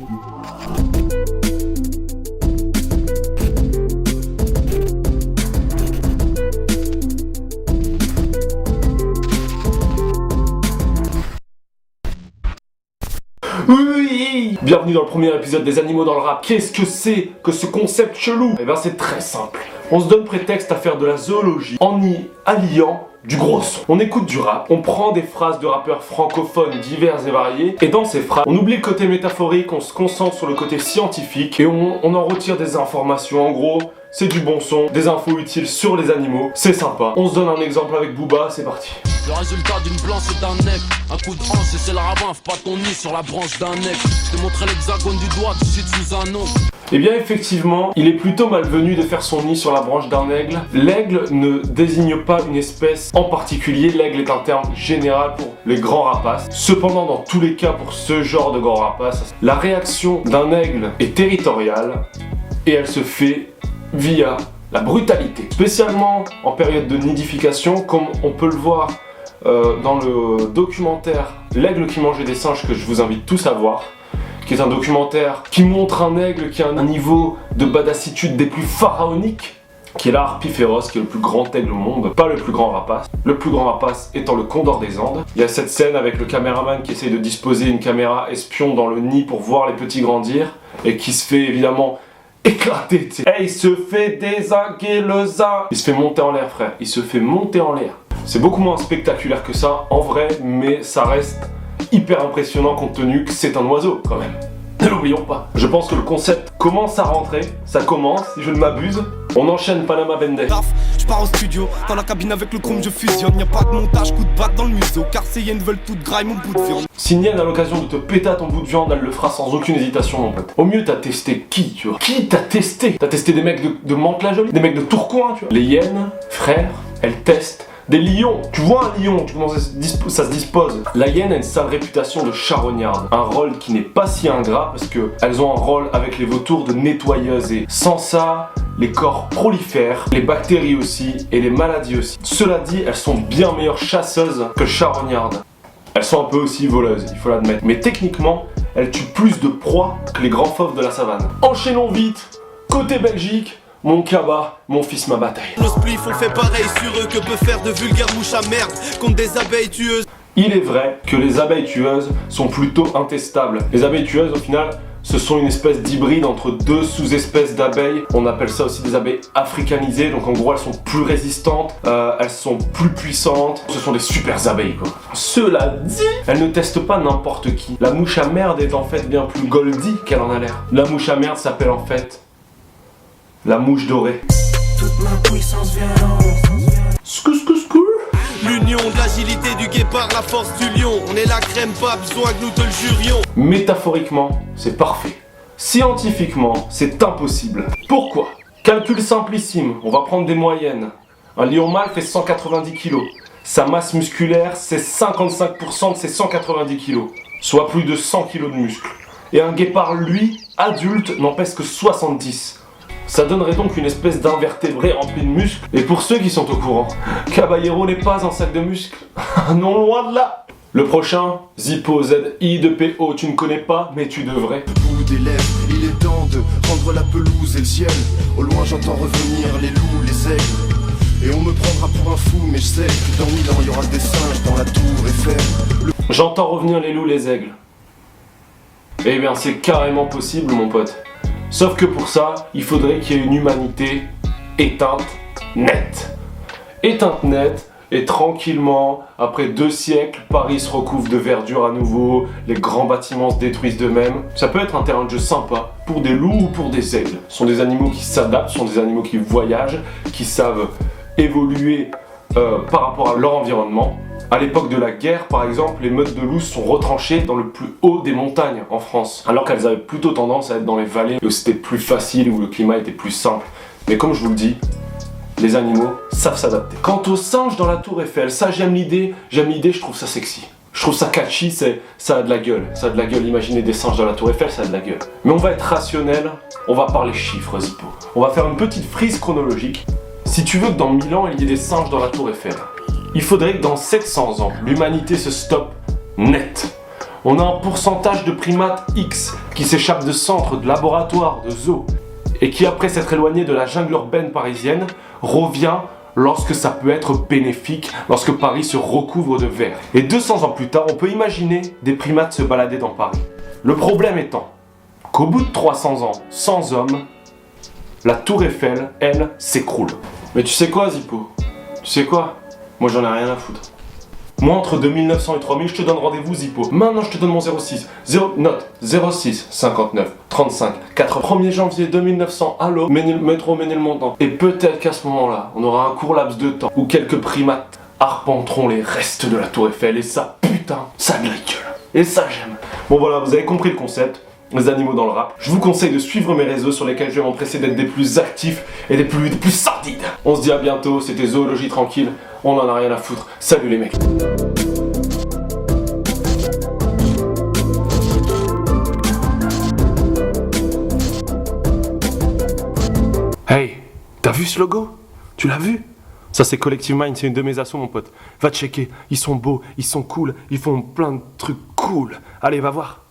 Oui! Bienvenue dans le premier épisode des Animaux dans le rap. Qu'est-ce que c'est que ce concept chelou? Eh ben c'est très simple. On se donne prétexte à faire de la zoologie en y alliant du gros son. On écoute du rap, on prend des phrases de rappeurs francophones divers et variés, et dans ces phrases, on oublie le côté métaphorique, on se concentre sur le côté scientifique, et on en retire des informations. En gros, c'est du bon son, des infos utiles sur les animaux, c'est sympa. On se donne un exemple avec Booba, c'est parti. Le résultat d'une blanche et d'un nec. Un coup de hanche et c'est le ravin, fais pas ton nid sur la branche d'un nec. Je te montrerai l'hexagone du doigt, tu cites sous un nom. Eh bien effectivement, il est plutôt malvenu de faire son nid sur la branche d'un aigle. L'aigle ne désigne pas une espèce en particulier, l'aigle est un terme général pour les grands rapaces. Cependant, dans tous les cas pour ce genre de grands rapaces, la réaction d'un aigle est territoriale et elle se fait via la brutalité. Spécialement en période de nidification, comme on peut le voir dans le documentaire L'aigle qui mangeait des singes, que je vous invite tous à voir, qui est un documentaire qui montre un aigle qui a un niveau de badassitude des plus pharaoniques, qui est la harpie féroce, qui est le plus grand aigle au monde, pas le plus grand rapace. Le plus grand rapace étant le condor des Andes. Il y a cette scène avec le caméraman qui essaye de disposer une caméra espion dans le nid pour voir les petits grandir, et qui se fait évidemment éclater, tu sais. Hey, il se fait désinguer le zin. Il se fait monter en l'air, frère. Il se fait monter en l'air. C'est beaucoup moins spectaculaire que ça, en vrai, mais ça reste hyper impressionnant compte tenu que c'est un oiseau, quand même. Ne l'oublions pas. Je pense que le concept commence à rentrer. Ça commence, si je ne m'abuse. On enchaîne Panama Bendé. Je pars au studio, dans la cabine avec le chrome je fusionne. Y'a pas de montage, coup de batte dans le museau, car ces hyènes veulent tout graille mon bout de viande. Si Nienne a l'occasion de te péter à ton bout de viande, elle le fera sans aucune hésitation, mon pote. Au mieux, t'as testé qui, tu vois? Qui t'as testé? T'as testé des mecs de Mantes-la-Jolie, des mecs de Tourcoing, tu vois? Les hyènes, frère, elles testent des lions. Tu vois un lion, tu commences ça se dispose. La hyène a une sale réputation de charognarde. Un rôle qui n'est pas si ingrat parce que elles ont un rôle avec les vautours de nettoyeuses. Et sans ça, les corps prolifèrent, les bactéries aussi et les maladies aussi. Cela dit, elles sont bien meilleures chasseuses que charognardes. Elles sont un peu aussi voleuses, il faut l'admettre. Mais techniquement, elles tuent plus de proies que les grands fauves de la savane. Enchaînons vite. Côté Belgique, mon cabas, mon fils ma bataille. Nos spliffs ont fait pareil sur eux, que peut faire de vulgaires mouches à merde contre des abeilles tueuses. Il est vrai que les abeilles tueuses sont plutôt intestables. Les abeilles tueuses, au final, ce sont une espèce d'hybride entre deux sous-espèces d'abeilles. On appelle ça aussi des abeilles africanisées. Donc en gros, elles sont plus résistantes, elles sont plus puissantes. Ce sont des super abeilles, quoi. Cela dit, elles ne testent pas n'importe qui. La mouche à merde est en fait bien plus goldie qu'elle en a l'air. La mouche à merde s'appelle en fait la mouche dorée. Toute ma puissance vient l'union de l'agilité du guépard, la force du lion. On est la crème, pas besoin que nous te le jurions. Métaphoriquement, c'est parfait. Scientifiquement, c'est impossible. Pourquoi? Calcul simplissime, on va prendre des moyennes. Un lion mâle fait 190 kg. Sa masse musculaire, c'est 55% de ses 190 kg, soit plus de 100 kg de muscle. Et un guépard, lui, adulte, n'en pèse que 70. Ça donnerait donc une espèce d'invertébré rempli de muscles. Et pour ceux qui sont au courant, Caballero n'est pas un sac de muscles. Non, loin de là. Le prochain, Zippo, Z-I-2-P-O, tu ne connais pas, mais tu devrais. Bout des lèvres, il est temps de rendre la pelouse et le ciel. Au loin j'entends revenir les loups, les aigles. Et on me prendra pour un fou, mais je sais que dans 1000 ans il y aura des singes dans la tour Eiffel. J'entends revenir les loups, les aigles. Eh bien c'est carrément possible, mon pote. Sauf que pour ça, il faudrait qu'il y ait une humanité éteinte nette. Éteinte nette, et tranquillement, après 2 siècles, Paris se recouvre de verdure à nouveau, les grands bâtiments se détruisent d'eux-mêmes. Ça peut être un terrain de jeu sympa, pour des loups ou pour des aigles. Ce sont des animaux qui s'adaptent, ce sont des animaux qui voyagent, qui savent évoluer par rapport à leur environnement. À l'époque de la guerre, par exemple, les meutes de loups sont retranchées dans le plus haut des montagnes en France, alors qu'elles avaient plutôt tendance à être dans les vallées où c'était plus facile, où le climat était plus simple. Mais comme je vous le dis, les animaux savent s'adapter. Quant aux singes dans la tour Eiffel, ça j'aime l'idée, je trouve ça sexy. Je trouve ça catchy, ça a de la gueule. Ça a de la gueule, imaginez des singes dans la tour Eiffel, ça a de la gueule. Mais on va être rationnel, on va parler chiffres, Zippo. On va faire une petite frise chronologique. Si tu veux que dans 1000 ans, il y ait des singes dans la tour Eiffel, il faudrait que dans 700 ans, l'humanité se stoppe net. On a un pourcentage de primates X qui s'échappent de centres, de laboratoires, de zoos, et qui après s'être éloigné de la jungle urbaine parisienne, revient lorsque ça peut être bénéfique, lorsque Paris se recouvre de verre. Et 200 ans plus tard, on peut imaginer des primates se balader dans Paris. Le problème étant qu'au bout de 300 ans, sans hommes, la tour Eiffel, elle, s'écroule. Mais tu sais quoi, Zippo? Tu sais quoi? Moi j'en ai rien à foutre. Moi entre 2900 et 3000, je te donne rendez-vous, Zippo. Maintenant je te donne mon 06. Note 06 59 35 4 1er janvier 2900. Allô, métro Ménilmontant. Et peut-être qu'à ce moment-là, on aura un court laps de temps où quelques primates arpenteront les restes de la tour Eiffel. Et ça, putain, ça a de la gueule. Et ça j'aime. Bon voilà, vous avez compris le concept. Les animaux dans le rap. Je vous conseille de suivre mes réseaux sur lesquels je vais m'empresser d'être des plus actifs et des plus sordides. On se dit à bientôt, c'était Zoologie Tranquille. On en a rien à foutre. Salut les mecs. Hey, t'as vu ce logo? Tu l'as vu? Ça c'est Collective Mind, c'est une de mes assos mon pote. Va checker, ils sont beaux, ils sont cool, ils font plein de trucs cool. Allez, va voir.